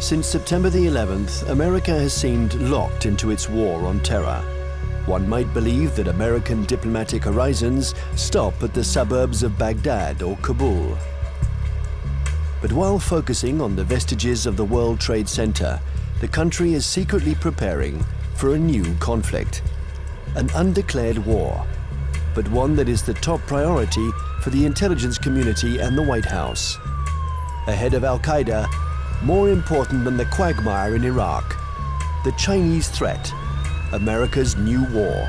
Since September the 11th, America has seemed locked into its war on terror. One might believe that American diplomatic horizons stop at the suburbs of Baghdad or Kabul. But while focusing on the vestiges of the World Trade Center, the country is secretly preparing for a new conflict. An undeclared war, but one that is the top priority for the intelligence community and the White House. Ahead of Al-Qaeda, more important than the quagmire in Iraq, the Chinese threat, America's new war.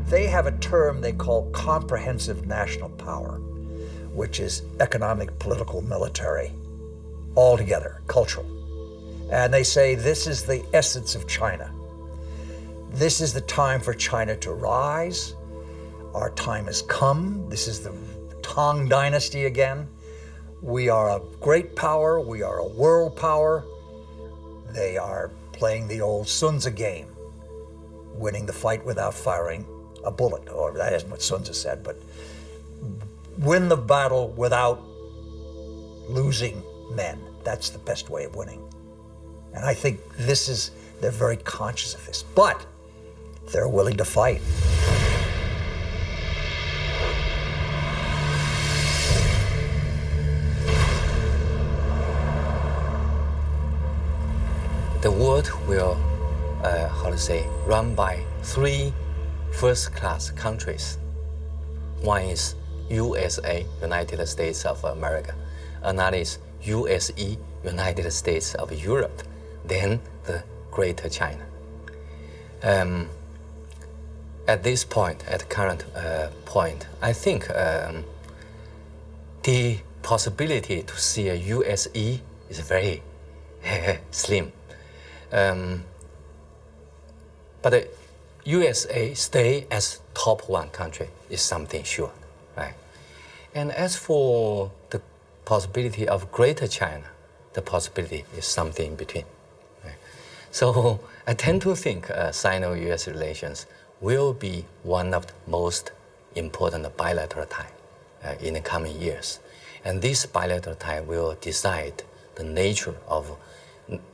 They have a term they call comprehensive national power, which is economic, political, military, all together, cultural. And they say this is the essence of China. This is the time for China to rise. Our time has come. This is the Tang Dynasty again. We are a great power. We are a world power. They are playing the old Sun Tzu game, winning the fight without firing a bullet, or that isn't what Sun Tzu said, but win the battle without losing men. That's the best way of winning. And I think they're very conscious of this, but they're willing to fight. The world will, run by three first-class countries. One is USA, United States of America. Another is USE, United States of Europe. Then the Greater China. At this point, at the current point, I think the possibility to see a USE is very slim. But the USA stay as top one country is something sure, right? And as for the possibility of Greater China, the possibility is something in between. Right? So I tend to think Sino-US relations will be one of the most important bilateral ties in the coming years. And this bilateral tie will decide the nature of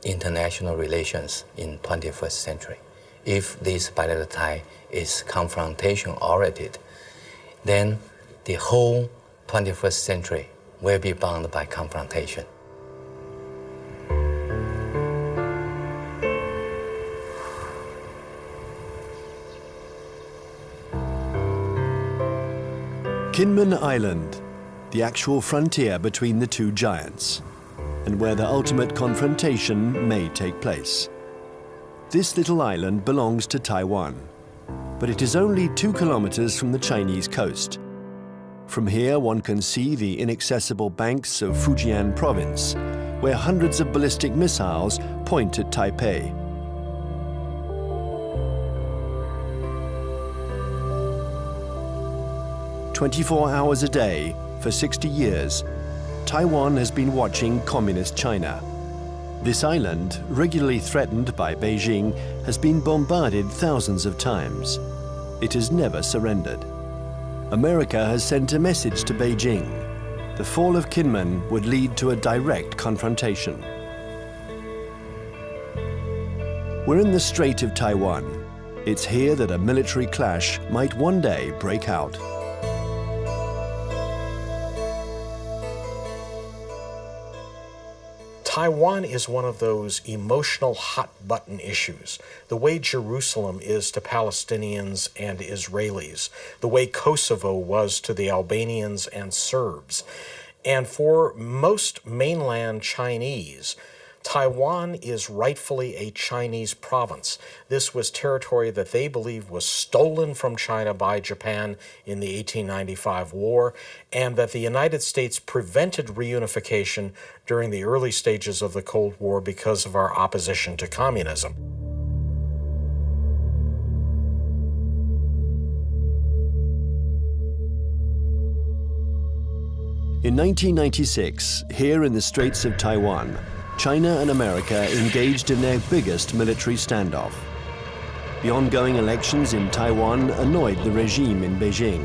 international relations in 21st century. If this bilateral tie is confrontation-oriented, then the whole 21st century will be bound by confrontation. Kinmen Island, the actual frontier between the two giants, and where the ultimate confrontation may take place. This little island belongs to Taiwan, but it is only 2 kilometers from the Chinese coast. From here, one can see the inaccessible banks of Fujian province, where hundreds of ballistic missiles point at Taipei. "24 hours a day, for 60 years, Taiwan has been watching Communist China. This island, regularly threatened by Beijing, has been bombarded thousands of times. It has never surrendered. America has sent a message to Beijing. The fall of Kinmen would lead to a direct confrontation. We're in the Strait of Taiwan. It's here that a military clash might one day break out. Taiwan is one of those emotional hot-button issues, the way Jerusalem is to Palestinians and Israelis, the way Kosovo was to the Albanians and Serbs. And for most mainland Chinese, Taiwan is rightfully a Chinese province. This was territory that they believe was stolen from China by Japan in the 1895 war, and that the United States prevented reunification during the early stages of the Cold War because of our opposition to communism. In 1996, here in the Straits of Taiwan, China and America engaged in their biggest military standoff. The ongoing elections in Taiwan annoyed the regime in Beijing.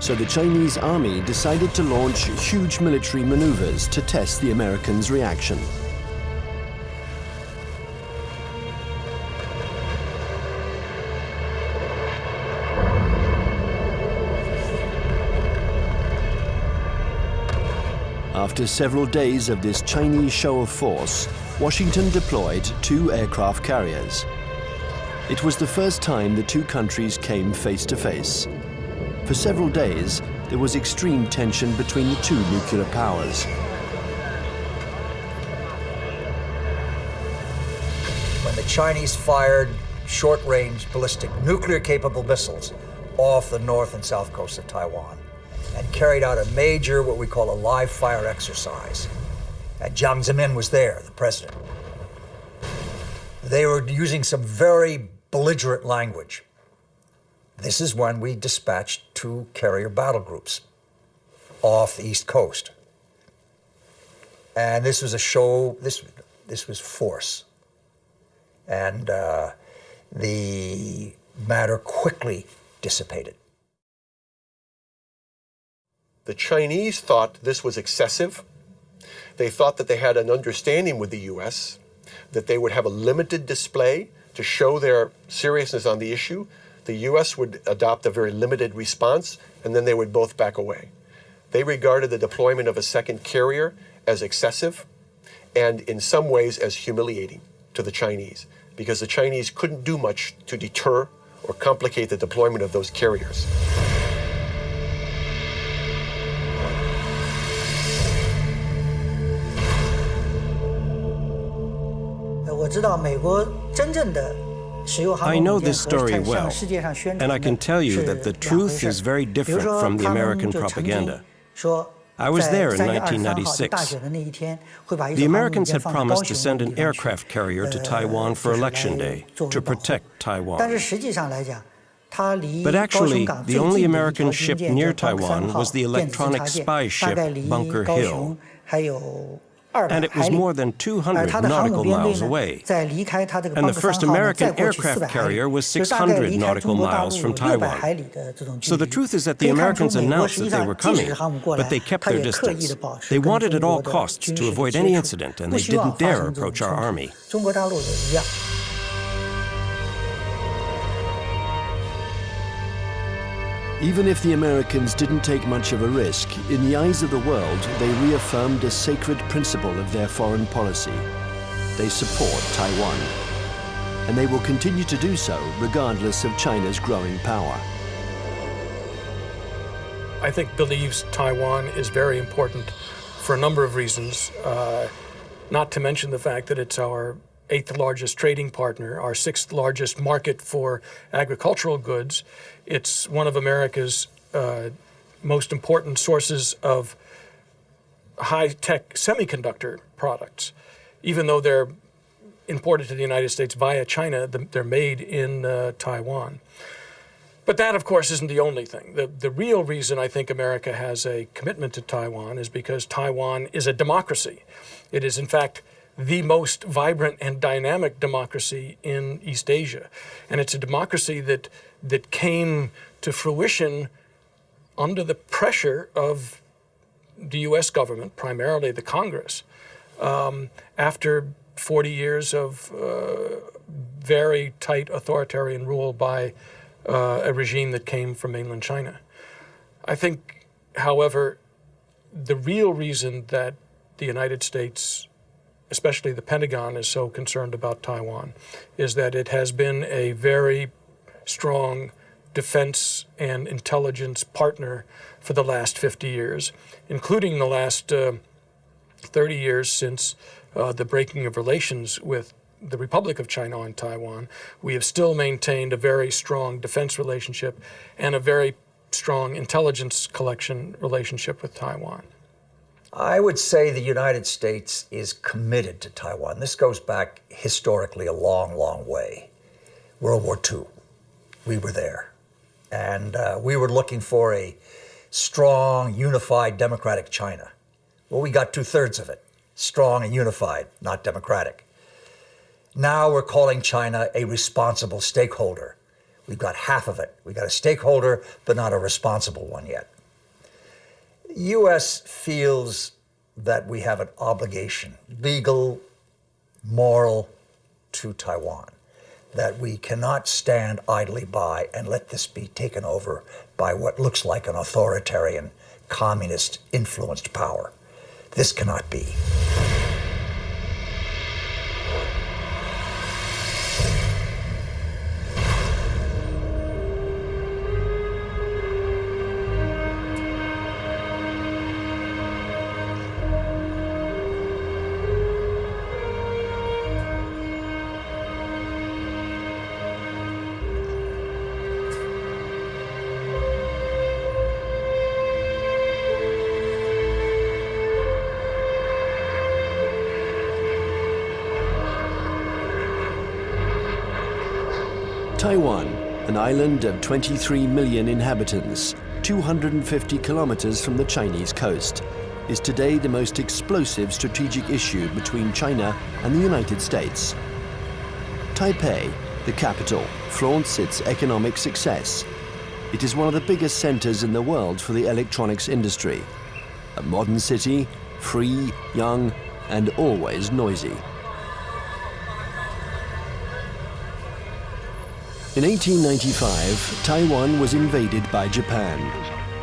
So the Chinese army decided to launch huge military maneuvers to test the Americans' reaction. After several days of this Chinese show of force, Washington deployed 2 aircraft carriers. It was the first time the two countries came face to face. For several days, there was extreme tension between the two nuclear powers. When the Chinese fired short-range ballistic nuclear-capable missiles off the north and south coast of Taiwan and carried out a major, what we call a live-fire exercise. And Jiang Zemin was there, the president. They were using some very belligerent language. This is when we dispatched 2 carrier battle groups off the East Coast. And this was a show, this was force. And the matter quickly dissipated. The Chinese thought this was excessive. They thought that they had an understanding with the U.S., that they would have a limited display to show their seriousness on the issue. The U.S. would adopt a very limited response, and then they would both back away. They regarded the deployment of a second carrier as excessive and in some ways as humiliating to the Chinese, because the Chinese couldn't do much to deter or complicate the deployment of those carriers. 我知道美国真正的使用航 I 空 know 母舰 this 和 story 向 well, 世界上宣 and I 传 can 的 tell you 是 that the 两回 truth 事 is very 比如 different 说 from the 他们 American 就曾经 propaganda. 说 I was 在 there in 3月23号就大 1996. 选的那一天会把一 The 艘航空母 Americans 舰 had 放到高 promised to 雄 send 的 an 地方去 aircraft carrier to Taiwan for 就是 Election 来 Day 做 to 保护 protect 但 Taiwan. 是实际上来讲，它离 But 高雄 actually, 港 the 最 only 近的一 American 条 ship 军舰 near 叫邦三 Taiwan 号 was the 电子侦 electronic 察舰 spy 大概 ship 离 Bunker 高 Hill, 雄还有200 and it 海 was 里。 more than 200它的航母 nautical 编队 miles 呢， away. 在离开它这个 And 邦 the 克 first 三号呢， American 再过去 aircraft 400海里， carrier was 就大概 600离开 nautical 中国大 miles 陆 from 600 Taiwan. 海里的这种距 So 离。 the truth is that 可 the 以看出 Americans 美国 announced 实际 that they 上 were 即使 coming, 是航母过 but 来 they，kept 它 their 也刻意的 distance. 保持 They 跟 wanted 中 at all 国的 costs 军 to 事的 avoid 接 any 触， incident, and 不 they 希望 didn't 发 dare 生这种 approach our 冲突 army. 中国大陆也一样。 Even if the Americans didn't take much of a risk, in the eyes of the world, they reaffirmed a sacred principle of their foreign policy. They support Taiwan. And they will continue to do so regardless of China's growing power. I think believes Taiwan is very important for a number of reasons, not to mention the fact that it's our 8th largest trading partner, our 6th largest market for agricultural goods. It's one of America's most important sources of high-tech semiconductor products. Even though they're imported to the United States via China, they're made in Taiwan. But that, of course, isn't the only thing. The real reason I think America has a commitment to Taiwan is because Taiwan is a democracy. It is, in fact, the most vibrant and dynamic democracy in East Asia. And it's a democracy that came to fruition under the pressure of the U.S. government, primarily the Congress, after 40 years of very tight authoritarian rule by a regime that came from mainland China. I think, however, the real reason that the United States, especially the Pentagon, is so concerned about Taiwan is that it has been a very strong defense and intelligence partner for the last 50 years, including the last 30 years since the breaking of relations with the Republic of China on Taiwan. We have still maintained a very strong defense relationship and a very strong intelligence collection relationship with Taiwan. I would say the United States is committed to Taiwan. This goes back historically a long, long way. World War II, we were there. And we were looking for a strong, unified, democratic China. Well, we got 2/3 of it. Strong and unified, not democratic. Now we're calling China a responsible stakeholder. We've got half of it. We've got a stakeholder, but not a responsible one yet. The U.S. feels that we have an obligation, legal, moral, to Taiwan, that we cannot stand idly by and let this be taken over by what looks like an authoritarian, communist-influenced power. This cannot be. Taiwan, an island of 23 million inhabitants, 250 kilometers from the Chinese coast, is today the most explosive strategic issue between China and the United States. Taipei, the capital, flaunts its economic success. It is one of the biggest centers in the world for the electronics industry. A modern city, free, young, and always noisy. In 1895, Taiwan was invaded by Japan.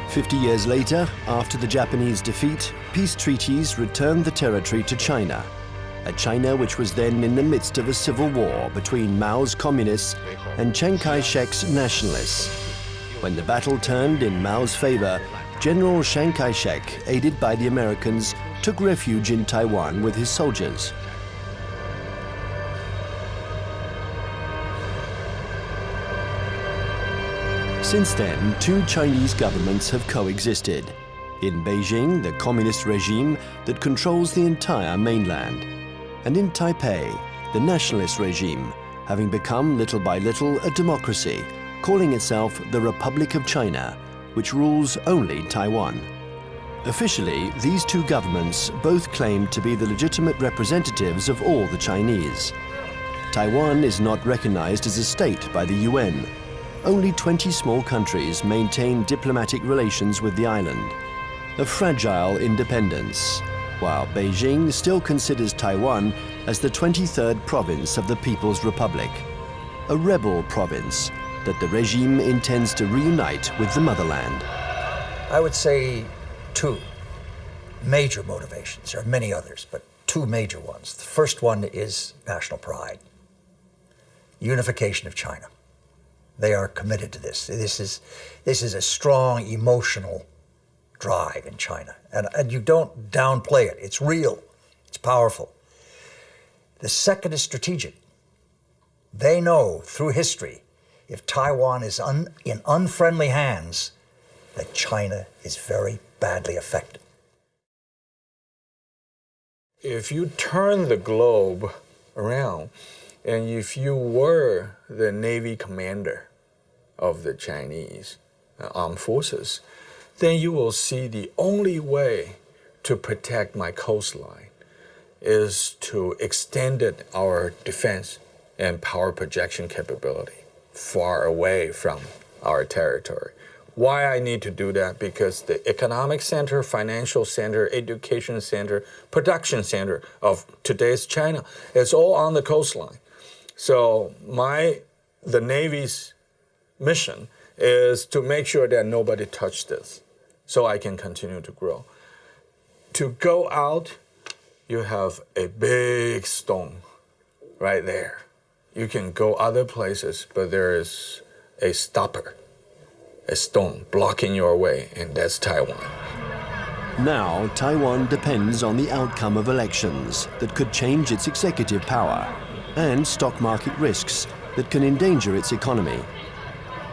50 years later, after the Japanese defeat, peace treaties returned the territory to China, a China which was then in the midst of a civil war between Mao's communists and Chiang Kai-shek's nationalists. When the battle turned in Mao's favor, General Chiang Kai-shek, aided by the Americans, took refuge in Taiwan with his soldiers. Since then, two Chinese governments have coexisted. In Beijing, the communist regime that controls the entire mainland. And in Taipei, the nationalist regime, having become little by little a democracy, calling itself the Republic of China, which rules only Taiwan. Officially, these two governments both claim to be the legitimate representatives of all the Chinese. Taiwan is not recognized as a state by the UN. Only 20 small countries maintain diplomatic relations with the island, a fragile independence, while Beijing still considers Taiwan as the 23rd province of the People's Republic, a rebel province that the regime intends to reunite with the motherland. I would say two major motivations. There are many others, but two major ones. The first one is national pride, unification of China. They are committed to this. This is a strong emotional drive in China. And you don't downplay it. It's real. It's powerful. The second is strategic. They know through history, if Taiwan is in unfriendly hands, that China is very badly affected. If you turn the globe around, and if you were the Navy commander of the Chinese armed forces, then you will see the only way to protect my coastline is to extend our defense and power projection capability far away from our territory. Why I need to do that? Because the economic center, financial center, education center, production center of today's China is all on the coastline. So the Navy's mission is to make sure that nobody touched this so I can continue to grow. To go out, you have a big stone right there. You can go other places, but there is a stopper, a stone blocking your way, and that's Taiwan. Now, Taiwan depends on the outcome of elections that could change its executive power and stock market risks that can endanger its economy.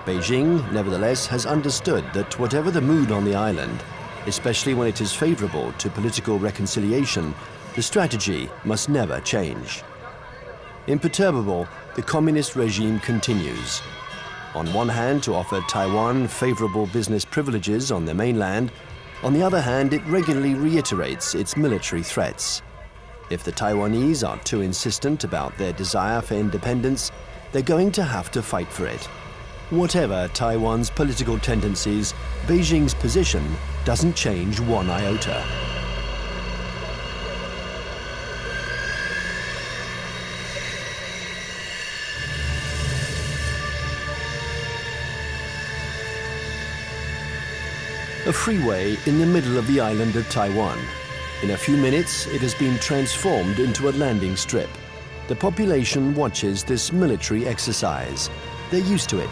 Beijing, nevertheless, has understood that whatever the mood on the island, especially when it is favorable to political reconciliation, the strategy must never change. Imperturbable, the communist regime continues. On one hand, to offer Taiwan favorable business privileges on the mainland. On the other hand, it regularly reiterates its military threats. If the Taiwanese are too insistent about their desire for independence, they're going to have to fight for it. Whatever Taiwan's political tendencies, Beijing's position doesn't change one iota. A freeway in the middle of the island of Taiwan. In a few minutes, it has been transformed into a landing strip. The population watches this military exercise. They're used to it.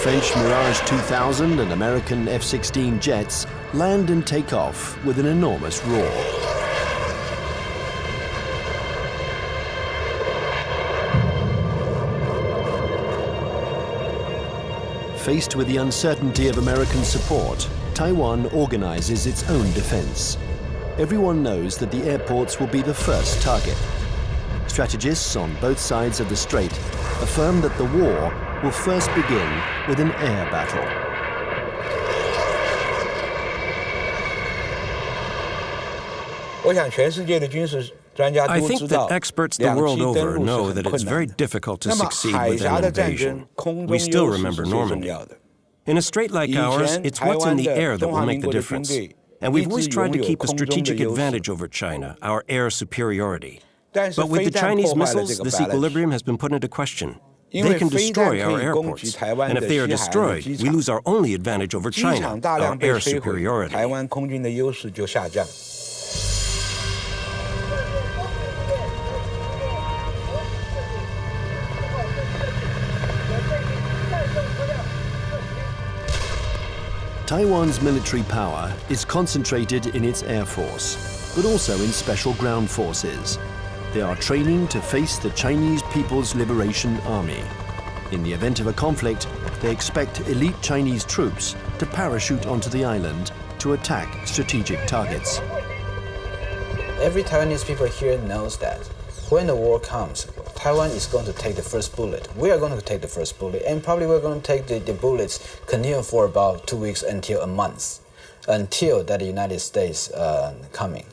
French Mirage 2000 and American F-16 jets land and take off with an enormous roar. Faced with the uncertainty of American support, Taiwan organizes its own defense. Everyone knows that the airports will be the first target. Strategists on both sides of the strait affirm that the war will first begin with an air battle. I think that experts the world over know that it's very difficult to succeed with an invasion. We still remember Normandy. In a strait like ours, it's what's in the air that will make the difference. And we've always tried to keep a strategic advantage over China, our air superiority. But with the Chinese missiles, this equilibrium has been put into question. They can destroy our airports, and if they are destroyed, we lose our only advantage over China, our air superiority. Taiwan's military power is concentrated in its air force, but also in special ground forces. They are training to face the Chinese People's Liberation Army. In the event of a conflict, they expect elite Chinese troops to parachute onto the island to attack strategic targets. Every Taiwanese people here knows that when the war comes, Taiwan is going to take the first bullet. We are going to take the first bullet, and probably we're going to take the bullets continue for about 2 weeks until a month, until that the United States coming.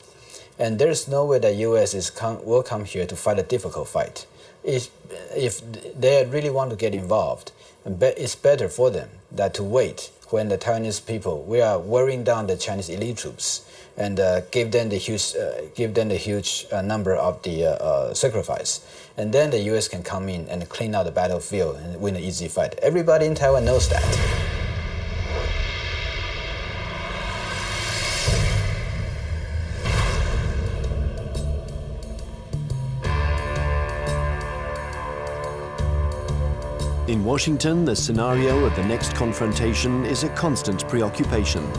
And there's no way that U.S. will come here to fight a difficult fight. If they really want to get involved, it's better for them that to wait when the Taiwanese people, we are wearing down the Chinese elite troops and give them the huge number of the sacrifice. And then the U.S. can come in and clean out the battlefield and win an easy fight. Everybody in Taiwan knows that. In Washington, the scenario of the next confrontation is a constant preoccupation.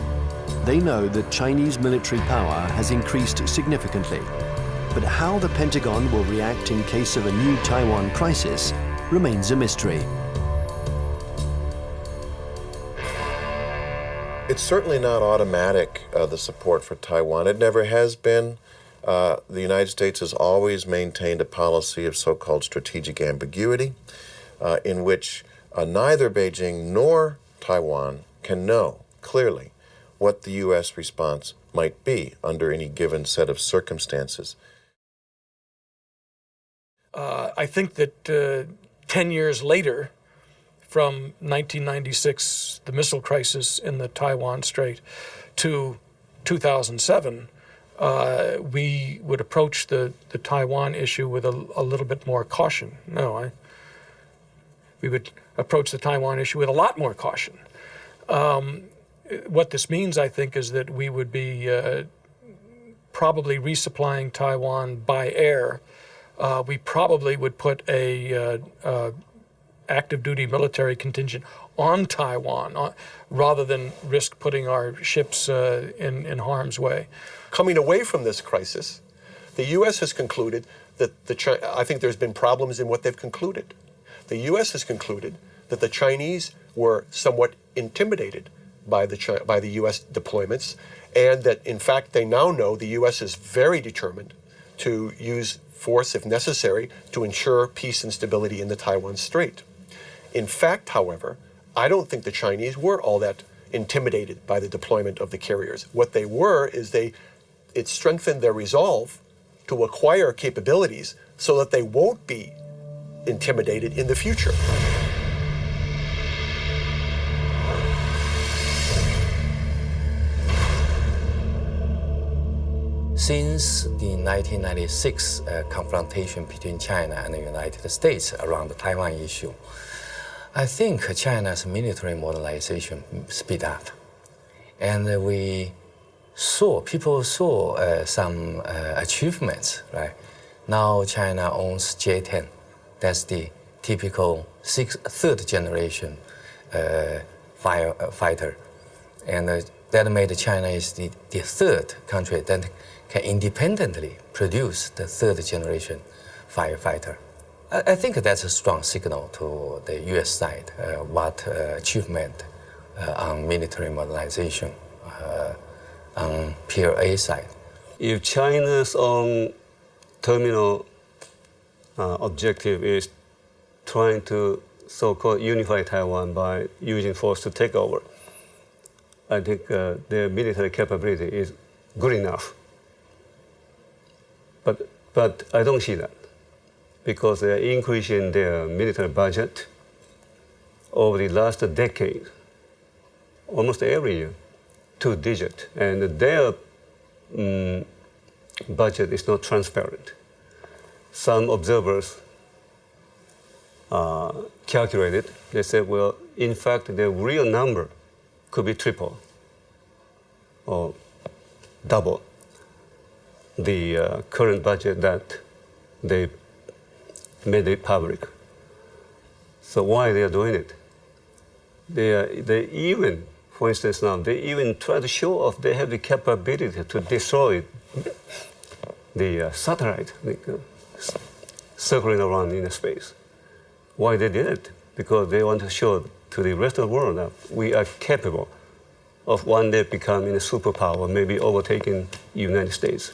They know that Chinese military power has increased significantly. But how the Pentagon will react in case of a new Taiwan crisis remains a mystery. It's certainly not automatic, the support for Taiwan. It never has been. The United States has always maintained a policy of so-called strategic ambiguity, in which neither Beijing nor Taiwan can know clearly what the U.S. response might be under any given set of circumstances. I think that 10 years later, from 1996, the missile crisis in the Taiwan Strait, to 2007, we would approach the Taiwan issue with a little bit more caution. We would approach the Taiwan issue with a lot more caution. What this means, I think, is that we would be probably resupplying Taiwan by air. We probably would put a active duty military contingent on Taiwan rather than risk putting our ships in harm's way. Coming away from this crisis, the U.S. has concluded that I think there's been problems in what they've concluded. The U.S. has concluded that the Chinese were somewhat intimidated by the U.S. deployments, and that in fact they now know the U.S. is very determined to use force if necessary to ensure peace and stability in the Taiwan Strait. In fact, however, I don't think the Chinese were all that intimidated by the deployment of the carriers. What they were is it strengthened their resolve to acquire capabilities so that they won't be intimidated in the future. Since the 1996 confrontation between China and the United States around the Taiwan issue, I think China's military modernization speed up. And people saw some achievements, right? Now China owns J-10. That's the typical third generation fighter. And that made China is the third country that can independently produce the third generation firefighter. I think that's a strong signal to the US side, what achievement on military modernization on PLA side. If China's own terminal objective is trying to so-called unify Taiwan by using force to take over, I think their military capability is good enough. But I don't see that, because they're increasing their military budget over the last decade, almost every year, 2-digit, and their budget is not transparent. Some observers calculated, they said, well, in fact, the real number could be triple or double the current budget that they made it public. So why they are doing it? They even, for instance now, they even try to show off they have the capability to destroy the satellite circling around in space. Why they did it? Because they want to show to the rest of the world that we are capable of one day becoming a superpower, maybe overtaking the United States.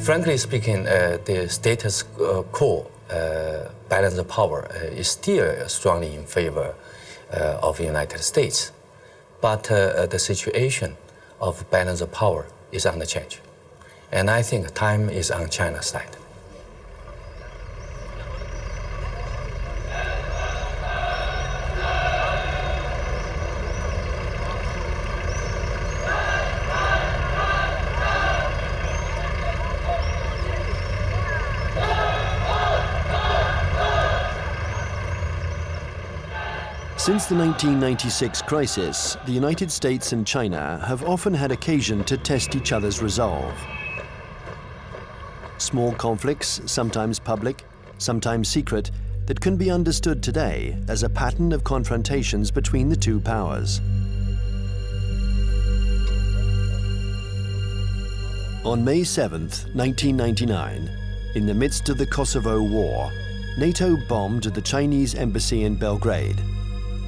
Frankly speaking, the status quo balance of power is still strongly in favor of the United States. But the situation of balance of power is under change. And I think time is on China's side. Since the 1996 crisis, the United States and China have often had occasion to test each other's resolve. Small conflicts, sometimes public, sometimes secret, that can be understood today as a pattern of confrontations between the two powers. On May 7th, 1999, in the midst of the Kosovo War, NATO bombed the Chinese embassy in Belgrade.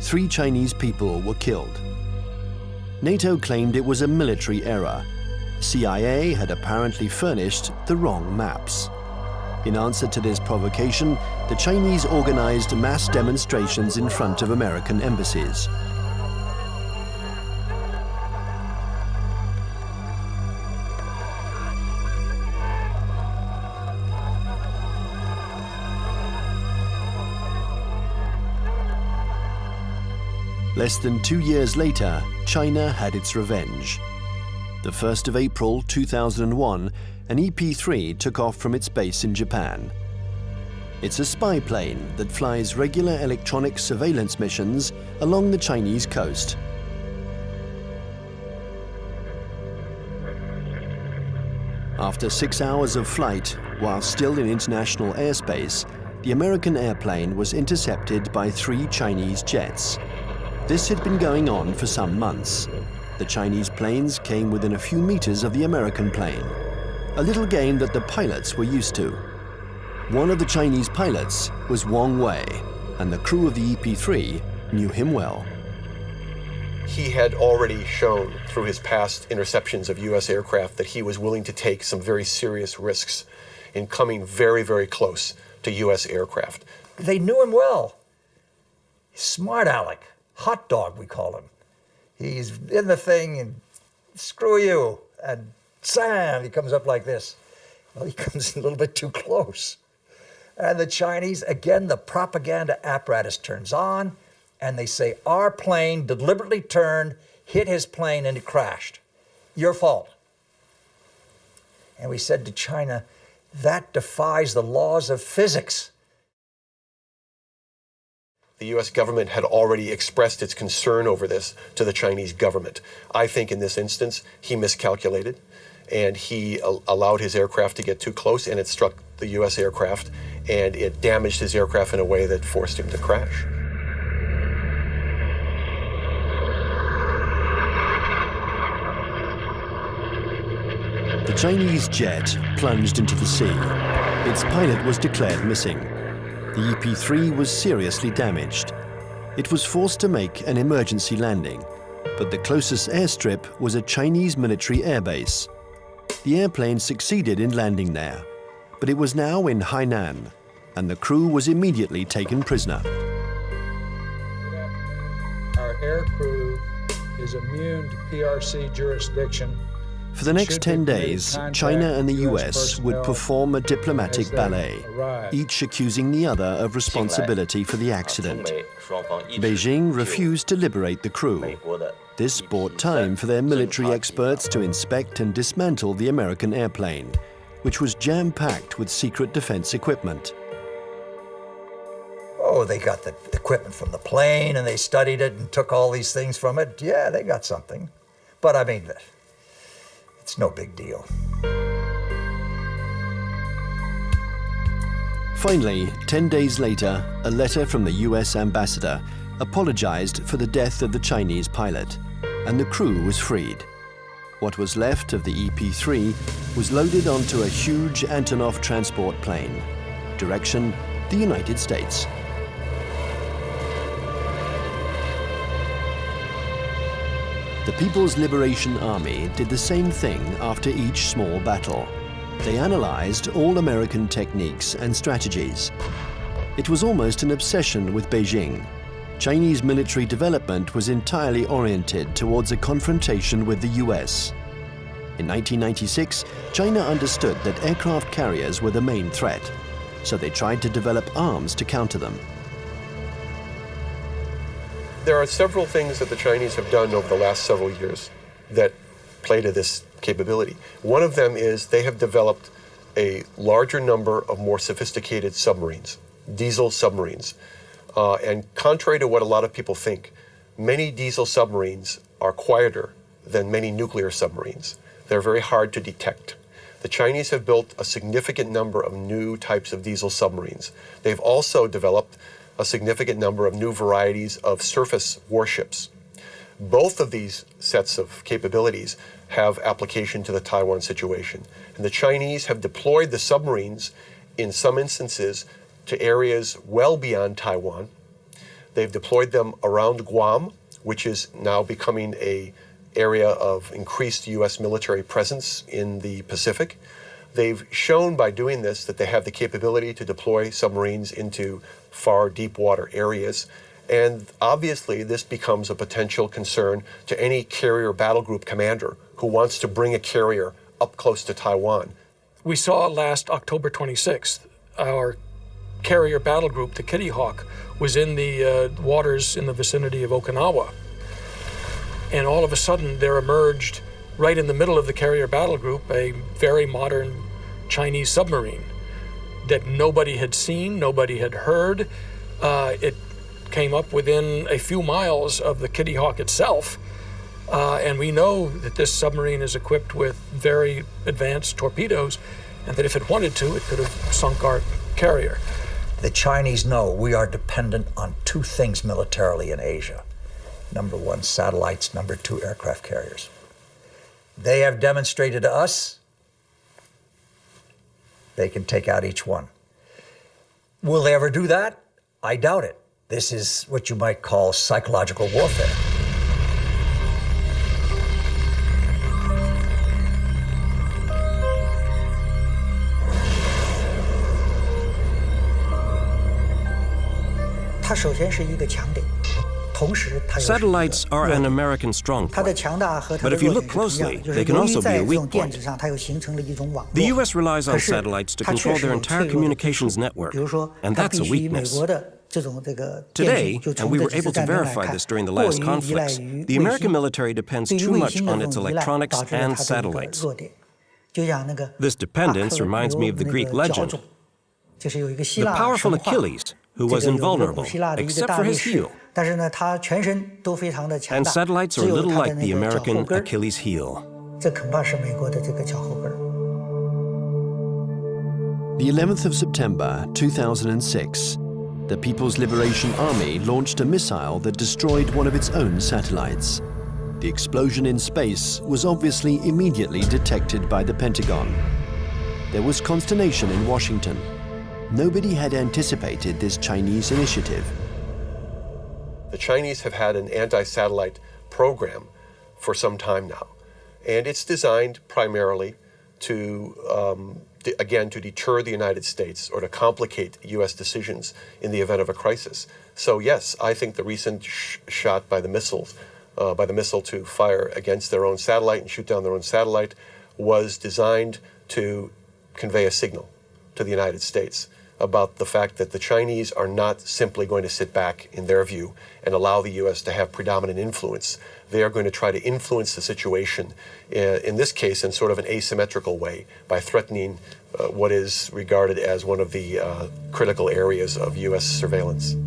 3 Chinese people were killed. NATO claimed it was a military error. CIA had apparently furnished the wrong maps. In answer to this provocation, the Chinese organized mass demonstrations in front of American embassies. Less than 2 years later, China had its revenge. The 1st of April 2001, an EP-3 took off from its base in Japan. It's a spy plane that flies regular electronic surveillance missions along the Chinese coast. After 6 hours of flight, while still in international airspace, the American airplane was intercepted by 3 Chinese jets. This had been going on for some months. The Chinese planes came within a few meters of the American plane, a little game that the pilots were used to. One of the Chinese pilots was Wang Wei, and the crew of the EP-3 knew him well. He had already shown through his past interceptions of U.S. aircraft that he was willing to take some very serious risks in coming very, very close to U.S. aircraft. They knew him well. Smart Alec, hot dog we call him. He's in the thing and screw you, and Sam, he comes up like this. Well, he comes a little bit too close. And the Chinese, again, the propaganda apparatus turns on, and they say, our plane deliberately turned, hit his plane, and it crashed. Your fault. And we said to China, that defies the laws of physics. The U.S. government had already expressed its concern over this to the Chinese government. I think in this instance, he miscalculated, and he allowed his aircraft to get too close, and it struck the U.S. aircraft, and it damaged his aircraft in a way that forced him to crash. The Chinese jet plunged into the sea. Its pilot was declared missing. The EP-3 was seriously damaged. It was forced to make an emergency landing, but the closest airstrip was a Chinese military airbase. The airplane succeeded in landing there, but it was now in Hainan, and the crew was immediately taken prisoner. Our air crew is immune to PRC jurisdiction. For the next 10 days, China and the US would perform a diplomatic ballet, each accusing the other of responsibility for the accident. Beijing refused to liberate the crew. This bought time for their military experts to inspect and dismantle the American airplane, which was jam-packed with secret defense equipment. Oh, they got the equipment from the plane, and they studied it and took all these things from it. Yeah, they got something. But I mean, it's no big deal. Finally, 10 days later, a letter from the US ambassador apologized for the death of the Chinese pilot, and the crew was freed. What was left of the EP-3 was loaded onto a huge Antonov transport plane. Direction, the United States. The People's Liberation Army did the same thing after each small battle. They analyzed all American techniques and strategies. It was almost an obsession with Beijing. Chinese military development was entirely oriented towards a confrontation with the US. In 1996, China understood that aircraft carriers were the main threat, so they tried to develop arms to counter them. There are several things that the Chinese have done over the last several years that play to this capability. One of them is they have developed a larger number of more sophisticated submarines, diesel submarines. And contrary to what a lot of people think, many diesel submarines are quieter than many nuclear submarines. They're very hard to detect. The Chinese have built a significant number of new types of diesel submarines. They've also developed a significant number of new varieties of surface warships. Both of these sets of capabilities have application to the Taiwan situation. And the Chinese have deployed the submarines in some instances to areas well beyond Taiwan. They've deployed them around Guam, which is now becoming an area of increased U.S. military presence in the Pacific. They've shown by doing this that they have the capability to deploy submarines into far deep water areas. And obviously, this becomes a potential concern to any carrier battle group commander who wants to bring a carrier up close to Taiwan. We saw last October 26th, our carrier battle group, the Kitty Hawk, was in the waters in the vicinity of Okinawa. And all of a sudden, there emerged, right in the middle of the carrier battle group, a very modern Chinese submarine. that nobody had seen, nobody had heard. It came up within a few miles of the Kitty Hawk itself. And we know that this submarine is equipped with very advanced torpedoes, and that if it wanted to, it could have sunk our carrier. The Chinese know we are dependent on two things militarily in Asia. Number one, satellites. Number two, aircraft carriers. They have demonstrated to us they can take out each one. Will they ever do that? I doubt it. This is what you might call psychological warfare. Satellites are an American strong point. But if you look closely, they can also be a weak point. The U.S. relies on satellites to control their entire communications network, and that's a weakness. Today, and we were able to verify this during the last conflicts, the American military depends too much on its electronics and satellites. This dependence reminds me of the Greek legend. The powerful Achilles, who was invulnerable, except for his heel. And satellites are a little like the American Achilles heel. The 11th of September 2006, the People's Liberation Army launched a missile that destroyed one of its own satellites. The explosion in space was obviously immediately detected by the Pentagon. There was consternation in Washington. Nobody had anticipated this Chinese initiative. The Chinese have had an anti-satellite program for some time now, and it's designed primarily to, again, to deter the United States or to complicate U.S. decisions in the event of a crisis. So yes, I think the recent shot by the missile to fire against their own satellite and shoot down their own satellite was designed to convey a signal to the United States about the fact that the Chinese are not simply going to sit back, in their view, and allow the U.S. to have predominant influence. They are going to try to influence the situation, in this case, in sort of an asymmetrical way, by threatening what is regarded as one of the critical areas of U.S. surveillance.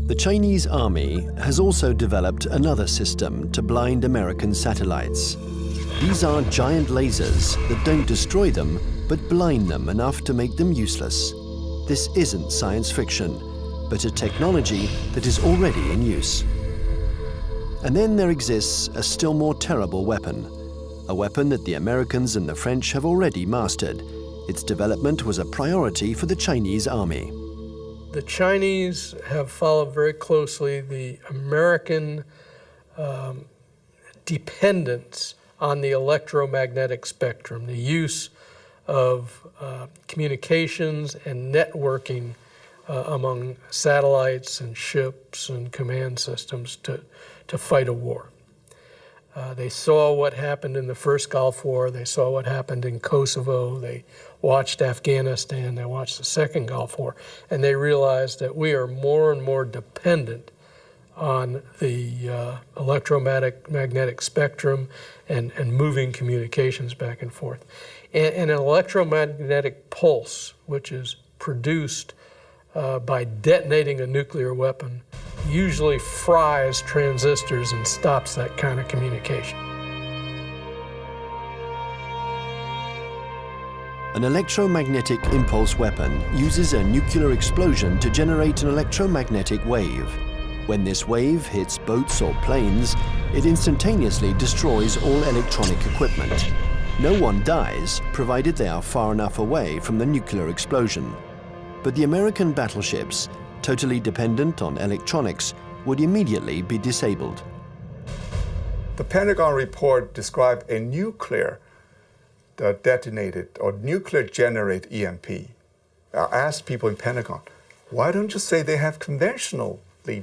The Chinese army has also developed another system to blind American satellites. These are giant lasers that don't destroy them, but blind them enough to make them useless. This isn't science fiction, but a technology that is already in use. And then there exists a still more terrible weapon, a weapon that the Americans and the French have already mastered. Its development was a priority for the Chinese army. The Chinese have followed very closely the American dependence on the electromagnetic spectrum, the use of communications and networking among satellites and ships and command systems to fight a war. They saw what happened in the first Gulf War, they saw what happened in Kosovo, they watched Afghanistan, they watched the second Gulf War, and they realized that we are more and more dependent on the electromagnetic spectrum and moving communications back and forth. And an electromagnetic pulse, which is produced by detonating a nuclear weapon, usually fries transistors and stops that kind of communication. An electromagnetic impulse weapon uses a nuclear explosion to generate an electromagnetic wave. When this wave hits boats or planes, it instantaneously destroys all electronic equipment. No one dies, provided they are far enough away from the nuclear explosion. But the American battleships, totally dependent on electronics, would immediately be disabled. The Pentagon report described a nuclear detonated or nuclear generated EMP. I asked people in Pentagon, why don't you say they have conventional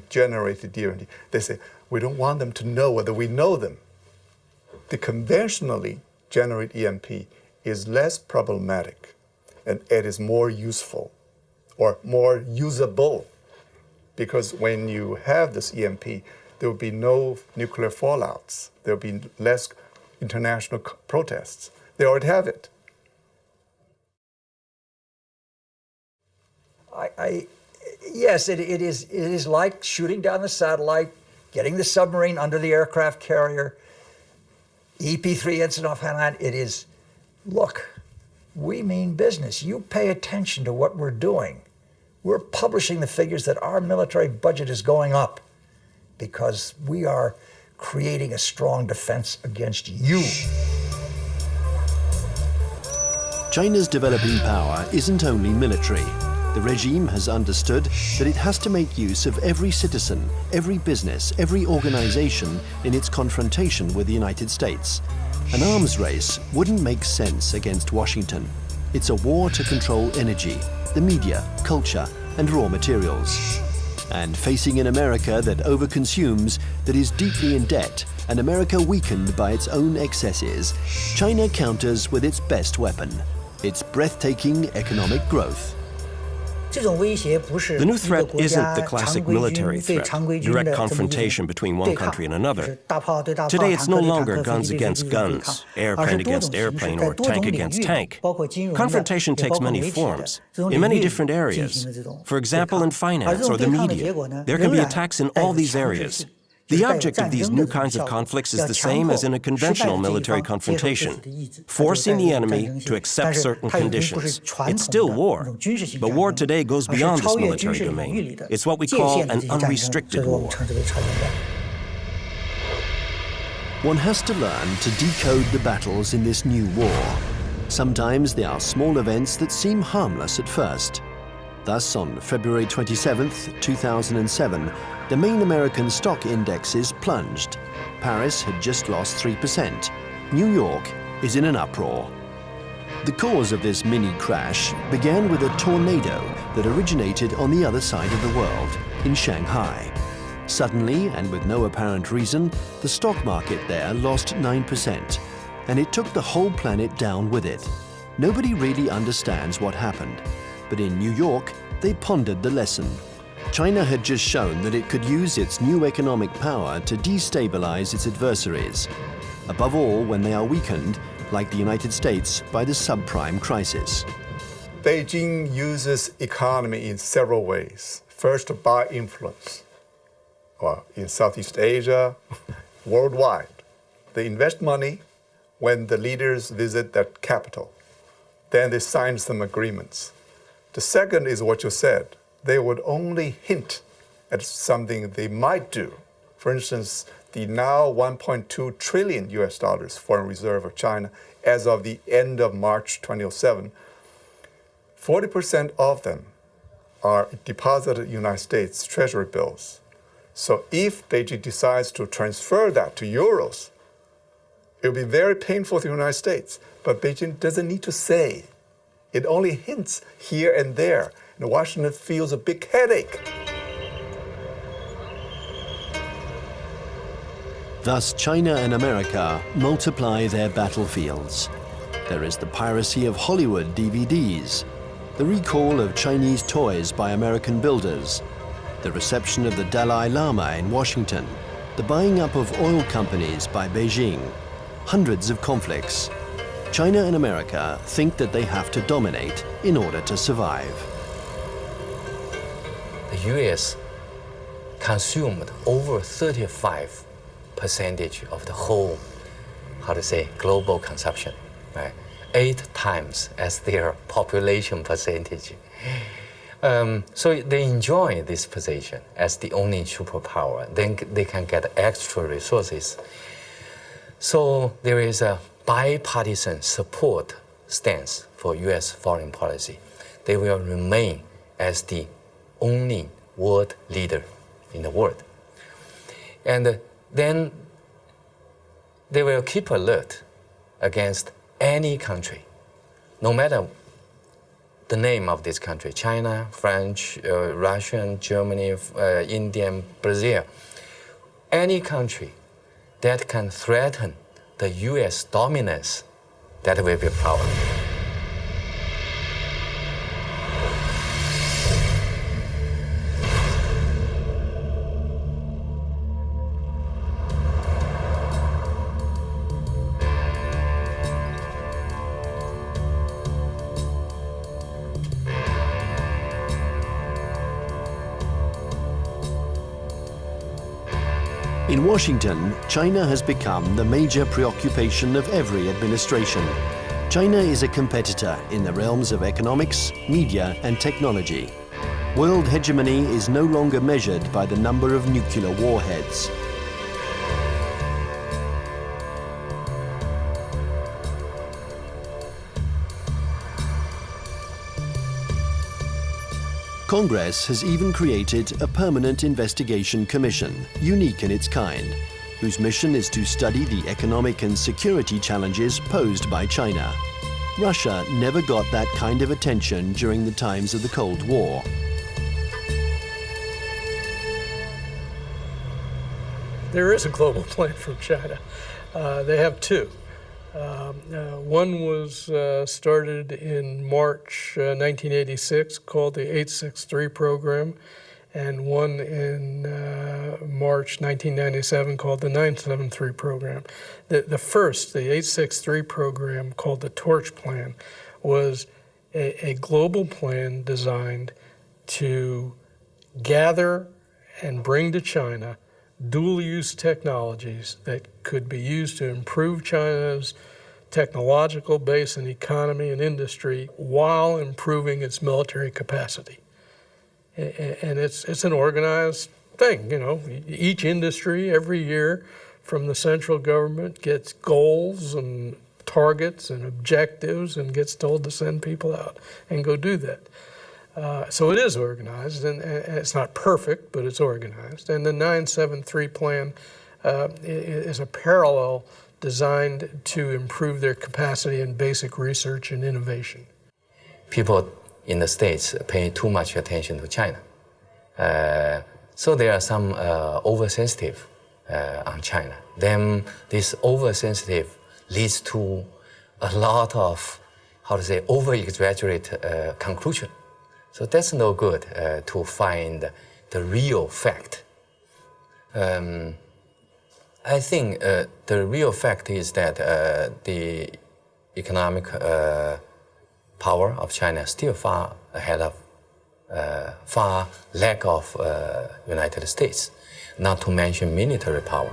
generated EMP? They say, we don't want them to know whether we know them. The conventionally generated EMP is less problematic and it is more useful or more usable, because when you have this EMP, there will be no nuclear fallouts. There will be less international protests. They already have it. Yes, it is like shooting down the satellite, getting the submarine under the aircraft carrier, EP-3 incident off Hainan. It is, look, we mean business. You pay attention to what we're doing. We're publishing the figures that our military budget is going up because we are creating a strong defense against you. China's developing power isn't only military. The regime has understood that it has to make use of every citizen, every business, every organization in its confrontation with the United States. An arms race wouldn't make sense against Washington. It's a war to control energy, the media, culture, and raw materials. And facing an America that overconsumes, that is deeply in debt, an America weakened by its own excesses, China counters with its best weapon, its breathtaking economic growth. The new threat isn't the classic military threat, direct confrontation between one country and another. Today, it's no longer guns against guns, airplane against airplane, or tank against tank. Confrontation takes many forms, in many different areas. For example, in finance or the media, there can be attacks in all these areas. The object of these new kinds of conflicts is the same as in a conventional military confrontation, forcing the enemy to accept certain conditions. It's still war, but war today goes beyond this military domain. It's what we call an unrestricted war. One has to learn to decode the battles in this new war. Sometimes they are small events that seem harmless at first. Thus, on February 27, 2007, the main American stock indexes plunged. Paris had just lost 3%. New York is in an uproar. The cause of this mini crash began with a tornado that originated on the other side of the world, in Shanghai. Suddenly, and with no apparent reason, the stock market there lost 9%, and it took the whole planet down with it. Nobody really understands what happened, but in New York, they pondered the lesson. China had just shown that it could use its new economic power to destabilize its adversaries, above all when they are weakened, like the United States, by the subprime crisis. Beijing uses economy in several ways. First, by influence. Well, in Southeast Asia, worldwide. They invest money when the leaders visit that capital. Then they sign some agreements. The second is what you said. They would only hint at something they might do. For instance, the now $1.2 trillion foreign reserve of China as of the end of March 2007, 40% of them are deposited in United States Treasury bills. So if Beijing decides to transfer that to euros, it will be very painful to the United States. But Beijing doesn't need to say. It only hints here and there. And Washington feels a big headache. Thus, China and America multiply their battlefields. There is the piracy of Hollywood DVDs, the recall of Chinese toys by American builders, the reception of the Dalai Lama in Washington, the buying up of oil companies by Beijing, hundreds of conflicts. China and America think that they have to dominate in order to survive. The U.S. consumed over 35% of the whole, global consumption, right? 8 times as their population percentage. So they enjoy this position as the only superpower. Then they can get extra resources. So there is a bipartisan support stance for U.S. foreign policy. They will remain as the only world leader in the world. And then they will keep alert against any country, no matter the name of this country, China, French, Russian, Germany, Indian, Brazil, any country that can threaten the U.S. dominance, that will be a problem. In Washington, China has become the major preoccupation of every administration. China is a competitor in the realms of economics, media, and technology. World hegemony is no longer measured by the number of nuclear warheads. Congress has even created a permanent investigation commission, unique in its kind, whose mission is to study the economic and security challenges posed by China. Russia never got that kind of attention during the times of the Cold War. There is a global plan from China. They have two. One was started in March 1986, called the 863 program, and one in March 1997 called the 973 program. The first, the 863 program, called the Torch Plan, was a global plan designed to gather and bring to China dual-use technologies that could be used to improve China's technological base and economy and industry while improving its military capacity. And it's an organized thing, you know. Each industry every year from the central government gets goals and targets and objectives and gets told to send people out and go do that. So it is organized, and it's not perfect, but it's organized. And the 973 plan is a parallel designed to improve their capacity in basic research and innovation. People in the States pay too much attention to China. So there are some oversensitive on China. Then this oversensitive leads to a lot of, over-exaggerate conclusion. So that's no good to find the real fact. I think the real fact is that the economic power of China is still far ahead of, far lack of United States, not to mention military power.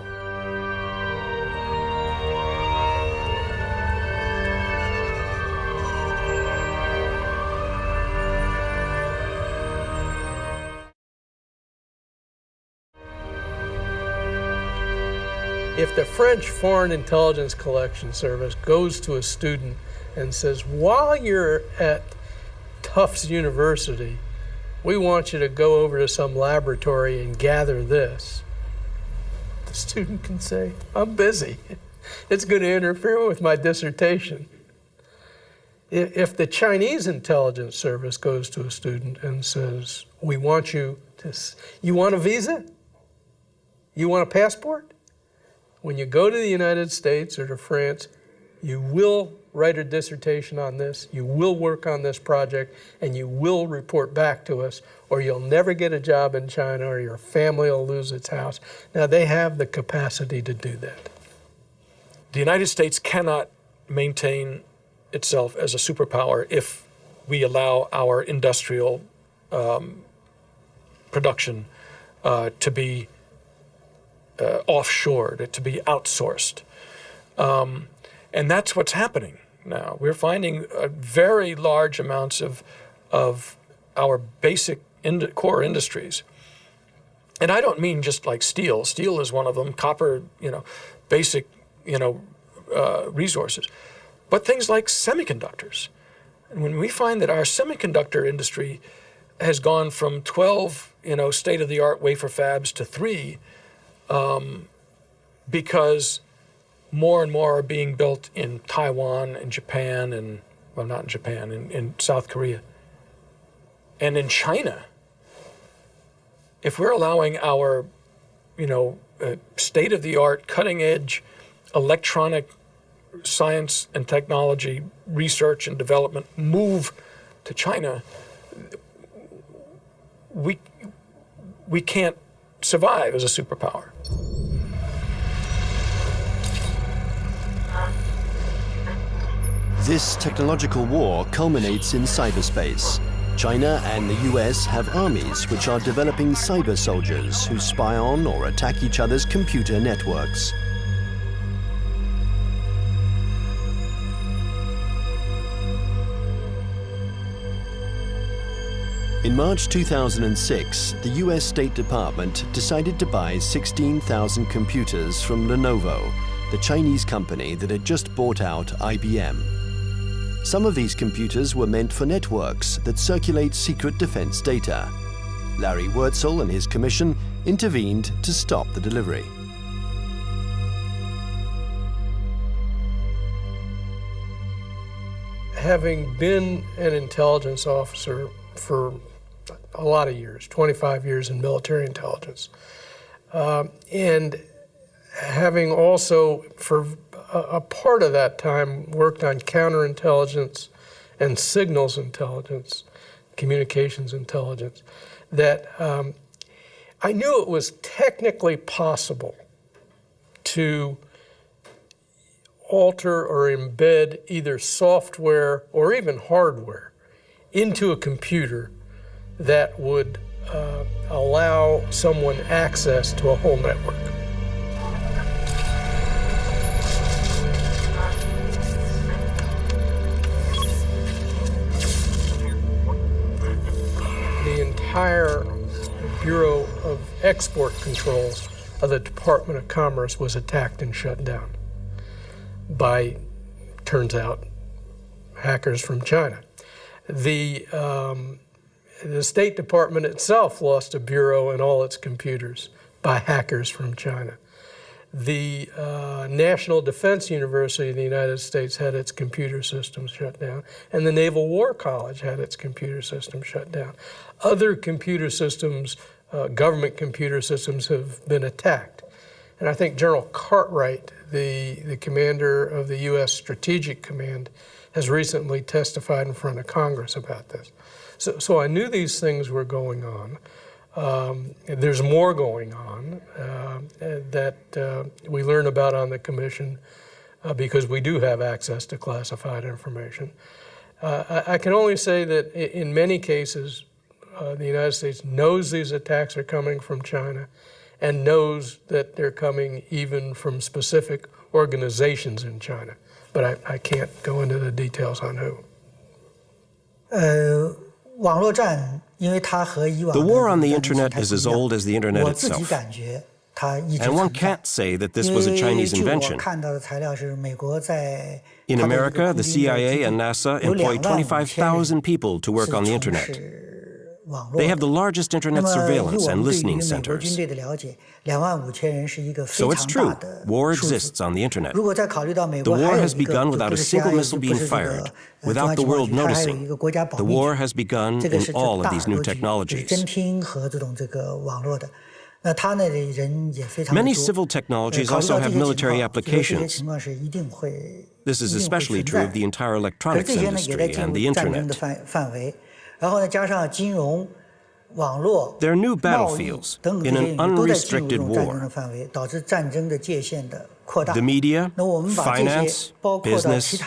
If the French Foreign Intelligence Collection Service goes to a student and says, while you're at Tufts University, we want you to go over to some laboratory and gather this, the student can say, I'm busy. It's going to interfere with my dissertation. If the Chinese intelligence service goes to a student and says, we want you to, you want a visa? You want a passport? When you go to the United States or to France, you will write a dissertation on this, you will work on this project, and you will report back to us, or you'll never get a job in China, or your family will lose its house. Now, they have the capacity to do that. The United States cannot maintain itself as a superpower if we allow our industrial production to be offshored, to be outsourced. And that's what's happening now. We're finding very large amounts of our basic core industries. And I don't mean just like steel. Steel is one of them, copper, basic, resources. But things like semiconductors. And when we find that our semiconductor industry has gone from 12, state-of-the-art wafer fabs to 3, because more and more are being built in Taiwan and Japan and, well, not in Japan, in South Korea. And in China, if we're allowing our, state-of-the-art, cutting-edge electronic science and technology research and development move to China, we can't survive as a superpower. This technological war culminates in cyberspace. China and the US have armies which are developing cyber soldiers who spy on or attack each other's computer networks. In March 2006, the US State Department decided to buy 16,000 computers from Lenovo, the Chinese company that had just bought out IBM. Some of these computers were meant for networks that circulate secret defense data. Larry Wurtzel and his commission intervened to stop the delivery. Having been an intelligence officer for a lot of years, 25 years in military intelligence, and having also for a part of that time worked on counterintelligence and signals intelligence, communications intelligence, that I knew it was technically possible to alter or embed either software or even hardware into a computer that would allow someone access to a whole network. The entire Bureau of Export Controls of the Department of Commerce was attacked and shut down by, turns out, hackers from China. The State Department itself lost a bureau and all its computers by hackers from China. The National Defense University of the United States had its computer systems shut down, and the Naval War College had its computer system shut down. Other computer systems, government computer systems, have been attacked. And I think General Cartwright, the commander of the U.S. Strategic Command, has recently testified in front of Congress about this. So I knew these things were going on. There's more going on that we learn about on the Commission because we do have access to classified information. I can only say that in many cases, the United States knows these attacks are coming from China and knows that they're coming even from specific organizations in China. But I can't go into the details on who. The war on the internet is as old as the internet itself. And one can't say that this was a Chinese invention. In America, the CIA and NASA employ 25,000 people to work on the internet. They have the largest internet surveillance and listening centers. So it's true, war exists on the internet. The war has begun without a single missile being fired, without the world noticing. The war has begun in all of these new technologies. Many civil technologies also have military applications. This is especially true of the entire electronics industry and the internet. They're new battlefields in an unrestricted war. The media, finance, business,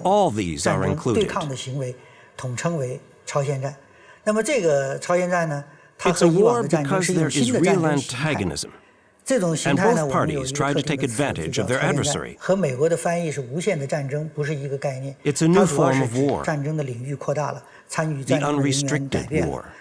all these are included. It's a war because there is real antagonism, and both parties try to take advantage of their adversary. It's a new form of war, the unrestricted war.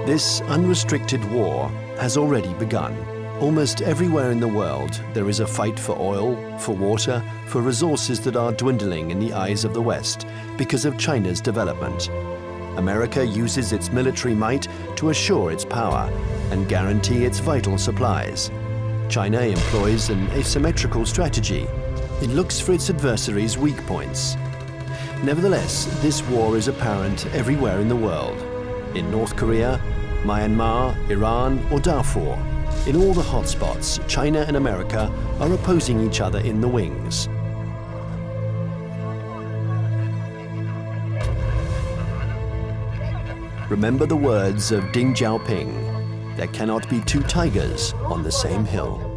This unrestricted war has already begun. Almost everywhere in the world, there is a fight for oil, for water, for resources that are dwindling in the eyes of the West because of China's development. America uses its military might to assure its power and guarantee its vital supplies. China employs an asymmetrical strategy. It looks for its adversaries' weak points. Nevertheless, this war is apparent everywhere in the world. In North Korea, Myanmar, Iran, or Darfur, in all the hotspots, China and America are opposing each other in the wings. Remember the words of Deng Xiaoping: there cannot be two tigers on the same hill.